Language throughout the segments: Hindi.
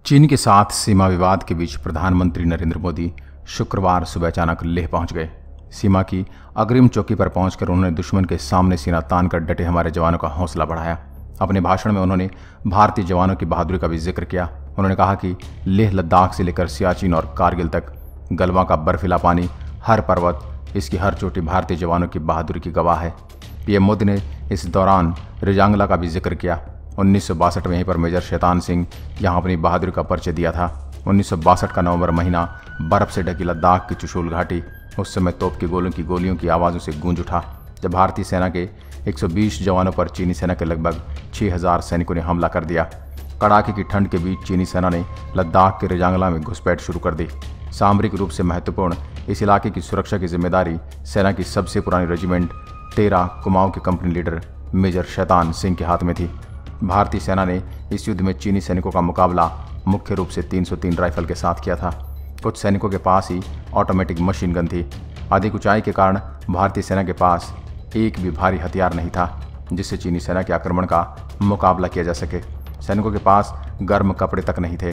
चीन के साथ सीमा विवाद के बीच प्रधानमंत्री नरेंद्र मोदी शुक्रवार सुबह अचानक लेह पहुंच गए। सीमा की अग्रिम चौकी पर पहुंचकर उन्होंने दुश्मन के सामने सीना तान कर डटे हमारे जवानों का हौसला बढ़ाया। अपने भाषण में उन्होंने भारतीय जवानों की बहादुरी का भी जिक्र किया। उन्होंने कहा कि लेह लद्दाख से लेकर सियाचिन और कारगिल तक गलवां का बर्फीला पानी, हर पर्वत, इसकी हर चोटी भारतीय जवानों की बहादुरी की गवाह है। पीएम मोदी ने इस दौरान रिजांगला का भी जिक्र किया। 1962 में यहीं पर मेजर शैतान सिंह यहाँ अपनी बहादुरी का परिचय दिया था। 1962 का नवंबर महीना बर्फ से ढकी लद्दाख की चुशूल घाटी उस समय तोप की गोलियों की आवाज़ों से गूंज उठा, जब भारतीय सेना के 120 जवानों पर चीनी सेना के लगभग 6000 सैनिकों ने हमला कर दिया। कड़ाके की ठंड के बीच चीनी सेना ने लद्दाख के रिजांगला में घुसपैठ शुरू कर दी। सामरिक रूप से महत्वपूर्ण इस इलाके की सुरक्षा की जिम्मेदारी सेना की सबसे पुरानी रेजिमेंट 13 कुमाऊं के company leader major Shaitan Singh के हाथ में थी। भारतीय सेना ने इस युद्ध में चीनी सैनिकों का मुकाबला मुख्य रूप से 303 राइफल के साथ किया था। कुछ सैनिकों के पास ही ऑटोमेटिक मशीन गन थी। अधिक ऊंचाई के कारण भारतीय सेना के पास एक भी भारी हथियार नहीं था जिससे चीनी सेना के आक्रमण का मुकाबला किया जा सके। सैनिकों के पास गर्म कपड़े तक नहीं थे,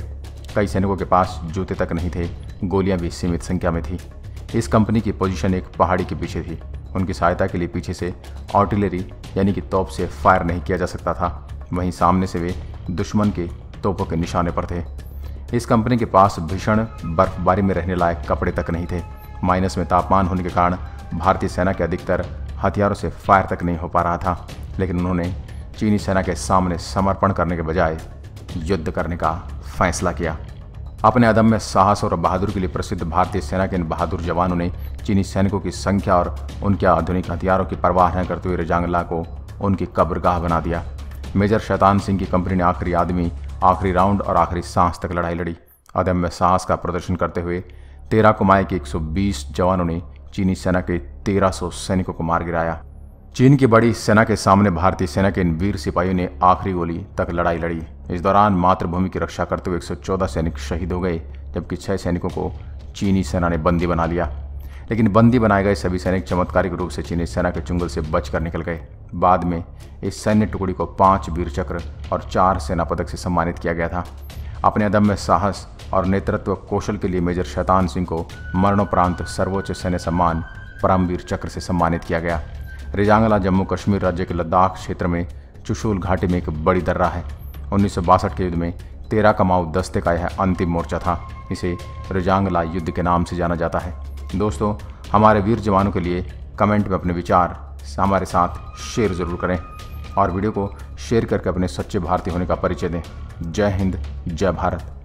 कई सैनिकों के पास जूते तक नहीं थे, गोलियां भी सीमित संख्या में थी। इस कंपनी की पोजीशन एक पहाड़ी के पीछे थी। उनकी सहायता के लिए पीछे से आर्टिलरी यानी कि तोप से फायर नहीं किया जा सकता था, वहीं सामने से वे दुश्मन के तोपों के निशाने पर थे। इस कंपनी के पास भीषण बर्फबारी में रहने लायक कपड़े तक नहीं थे। माइनस में तापमान होने के कारण भारतीय सेना के अधिकतर हथियारों से फायर तक नहीं हो पा रहा था, लेकिन उन्होंने चीनी सेना के सामने समर्पण करने के बजाय युद्ध करने का फैसला किया। अपने अदम्य साहस और बहादुरी के लिए प्रसिद्ध भारतीय सेना के इन बहादुर जवानों ने चीनी सैनिकों की संख्या और उनके आधुनिक हथियारों की परवाह न करते हुए रिजांगला को उनकी कब्रगाह बना दिया। मेजर शैतान सिंह की कंपनी ने आखिरी आदमी, आखिरी राउंड और आखिरी सांस तक लड़ाई लड़ी। अदम्य साहस का प्रदर्शन करते हुए 13 कुमाऊं के 120 जवानों ने चीनी सेना के 1300 सैनिकों को मार गिराया। चीन की बड़ी सेना के सामने भारतीय सेना के इन वीर सिपाहियों ने आखिरी गोली तक लड़ाई लड़ी। इस दौरान मातृभूमि की रक्षा करते हुए 114 सैनिक शहीद हो गए, जबकि 6 सैनिकों को चीनी सेना ने बंदी बना लिया। लेकिन बंदी बनाए गए सभी सैनिक चमत्कारिक रूप से चीनी सेना के चुंगल से बचकर निकल गए। बाद में इस सैन्य टुकड़ी को 5 वीर चक्र और 4 सेना पदक से सम्मानित किया गया था। अपने अदम्य साहस और नेतृत्व कौशल के लिए मेजर शैतान सिंह को मरणोपरांत सर्वोच्च सैन्य सम्मान परमवीर चक्र से सम्मानित किया गया। रिजांगला जम्मू कश्मीर राज्य के लद्दाख क्षेत्र में चुशूल घाटी में एक बड़ी दर्रा है। 1962 के युद्ध में 13 कुमाऊं दस्ते का यह अंतिम मोर्चा था। इसे रिजांगला युद्ध के नाम से जाना जाता है। दोस्तों, हमारे वीर जवानों के लिए कमेंट में अपने विचार हमारे साथ शेयर ज़रूर करें और वीडियो को शेयर करके अपने सच्चे भारतीय होने का परिचय दें। जय हिंद, जय भारत।